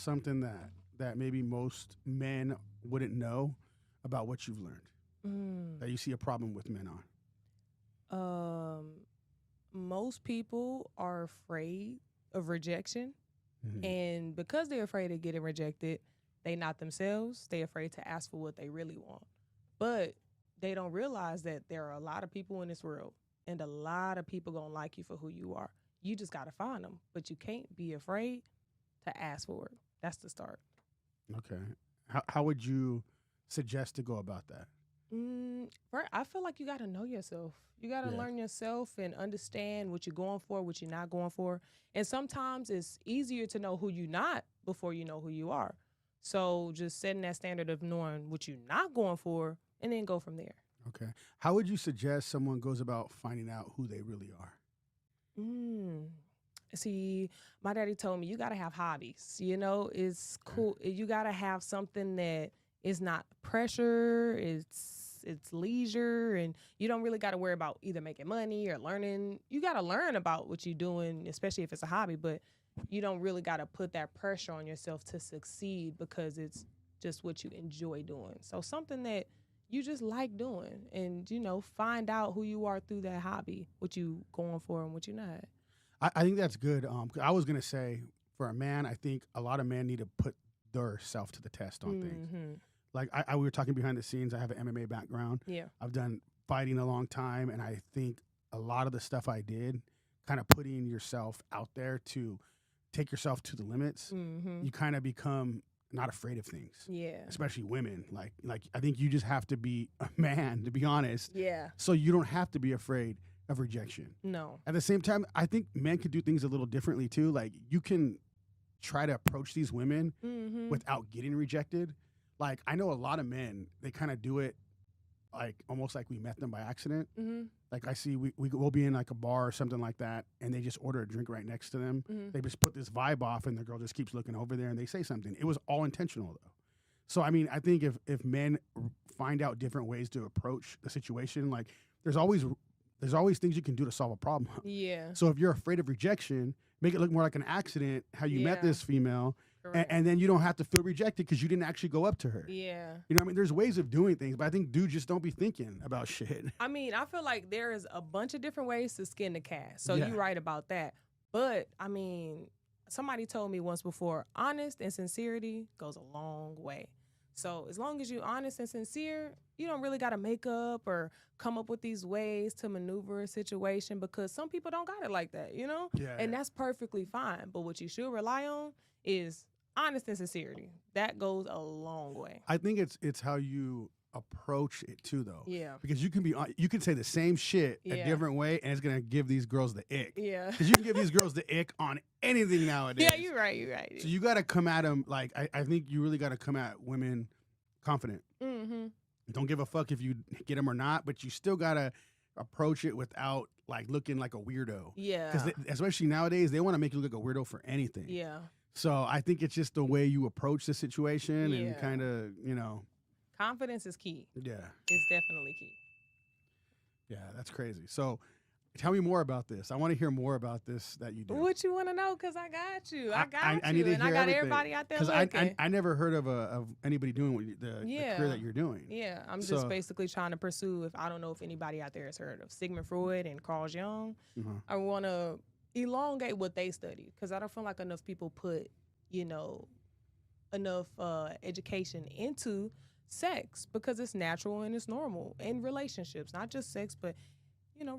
something that maybe most men wouldn't know about what you've learned that you see a problem with men on? Most people are afraid of rejection. Mhm. And because they're afraid of getting rejected, they not themselves. They're afraid to ask for what they really want. But they don't realize that there are a lot of people in this world, and a lot of people gonna like you for who you are. You just gotta find them, but you can't be afraid to ask for it. That's the start. Okay. How would you suggest to go about that? I feel like you gotta know yourself. You gotta Yeah. learn yourself and understand what you're going for, what you're not going for. And sometimes it's easier to know who you're not before you know who you are. So just setting that standard of knowing what you're not going for and then go from there. Okay. How would you suggest someone goes about finding out who they really are? Mm. See, my daddy told me you gotta have hobbies. You know, it's cool. You gotta have something that is not pressure. It's leisure, and you don't really gotta worry about either making money or learning. You gotta learn about what you're doing, especially if it's a hobby. But you don't really gotta put that pressure on yourself to succeed because it's just what you enjoy doing. So something that you just like doing, and find out who you are through that hobby, what you going for and what you're not. I think that's good. 'Cause I was gonna say for a man, I think a lot of men need to put their self to the test on things. Mm-hmm. Like we were talking behind the scenes. I have an MMA background. Yeah. I've done fighting a long time, and I think a lot of the stuff I did, kind of putting yourself out there to take yourself to the limits, Mm-hmm. you kind of become not afraid of things. Yeah. Especially women. Like I think you just have to be a man, to be honest. Yeah. So you don't have to be afraid of rejection. No. At the same time, I think men could do things a little differently too. Like you can try to approach these women Mm-hmm. without getting rejected. Like I know a lot of men, they kind of do it like almost like we met them by accident. Mm-hmm. Like I see we'll be in like a bar or something like that, and they just order a drink right next to them. Mm-hmm. They just put this vibe off, and the girl just keeps looking over there, and they say something. It was all intentional though. So I mean, I think if men find out different ways to approach the situation, like there's always things you can do to solve a problem. Yeah. So if you're afraid of rejection, make it look more like an accident how you met Yeah. this female, Correct. and then you don't have to feel rejected because you didn't actually go up to her. Yeah. You know what I mean? There's ways of doing things, but I think dudes just don't be thinking about shit. I mean, I feel like there is a bunch of different ways to skin the cat. So Yeah. you're right about that. But I mean, somebody told me once before, honest and sincerity goes a long way. So as long as you're honest and sincere, you don't really got to make up or come up with these ways to maneuver a situation because some people don't got it like that, you know? Yeah. And that's perfectly fine. But what you should rely on is honest and sincerity. That goes a long way. I think it's how you approach it too, though. Yeah. Because you can say the same shit a Yeah. different way, and it's gonna give these girls the ick. Yeah. Because you can give these girls the ick on anything nowadays. Yeah, you're right. So you got to come at them like I think you really got to come at women confident. Mm-hmm. Don't give a fuck if you get them or not, but you still got to approach it without like looking like a weirdo. Yeah. Because especially nowadays, they want to make you look like a weirdo for anything. Yeah. So I think it's just the way you approach the situation Yeah. and kind of, Confidence is key. yeah. It's definitely key. Yeah, that's crazy. So tell me more about this. I want to hear more about this that you do. What you want to know? Because I got you. I got I you. need to And I hear got everything. everybody out there Because looking. I never heard of anybody doing the Yeah. career that you're doing. Yeah, I'm So- just basically trying to pursue, I don't know if anybody out there has heard of Sigmund Freud and Carl Jung. Uh-huh. I want to elongate what they studied because I don't feel like enough people put, enough education into sex because it's natural and it's normal in relationships, not just sex, but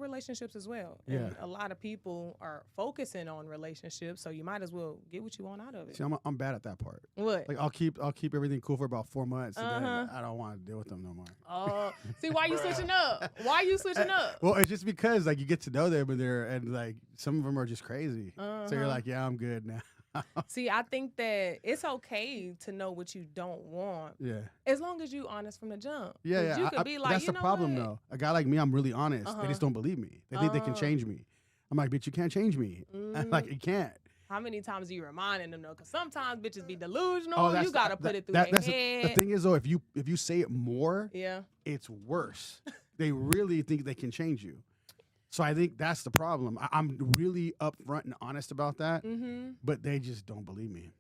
relationships as well. Yeah. And a lot of people are focusing on relationships, so you might as well get what you want out of it. See, I'm bad at that part. What? Like I'll keep everything cool for about 4 months, and then Uh-huh. I don't want to deal with them no more. See, why you switching up? Why you switching up? Well, it's just because like you get to know them, and like some of them are just crazy. So you're Uh-huh. like, yeah, I'm good now. See, I think that it's okay to know what you don't want Yeah. as long as you honest from the jump. Yeah, 'Cause yeah. You could be like, that's you the know problem, what? though. A guy like me, I'm really honest. They Uh-huh. just don't believe me. They think they can Oh. change me. I'm like, bitch, you can't change me. Like, you can't. How many times are you reminding them though? Because sometimes bitches be delusional. Oh, that's You gotta the- put it through that- their that's the head. thing is, though, if you say it more, Yeah. it's worse. They really think they can change you. So I think that's the problem. I'm really upfront and honest about that, Mm-hmm. but they just don't believe me.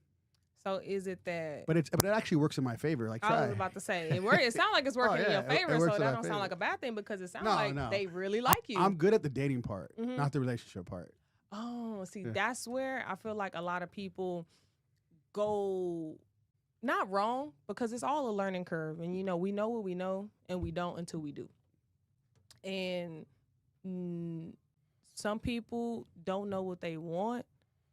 So is it that? But it actually works in my favor. Like, try. I was about to say it sounds like it's working in your favor, so that don't sound like a bad thing because it sounds like they really like you. I'm good at the dating part, not the relationship part. Oh, see, that's where I feel like a lot of people go not wrong because it's all a learning curve, and we know what we know, and we don't until we do. And some people don't know what they want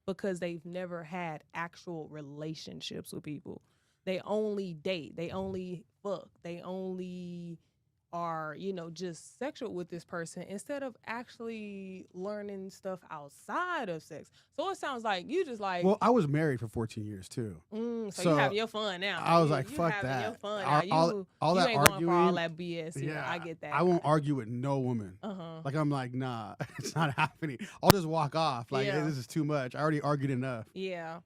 because they've never had actual relationships with people. They only date. They only fuck. They only are, just sexual with this person instead of actually learning stuff outside of sex. So it sounds like you just like. Well, I was married for 14 years too. So you having your fun now. I was like, fuck that. Your fun now. All that ain't arguing, going for all that BS. Yeah, I get that. I won't argue with no woman. Like, I'm like, nah, it's not happening. I'll just walk off. Like, hey, this is too much. I already argued enough. Yeah.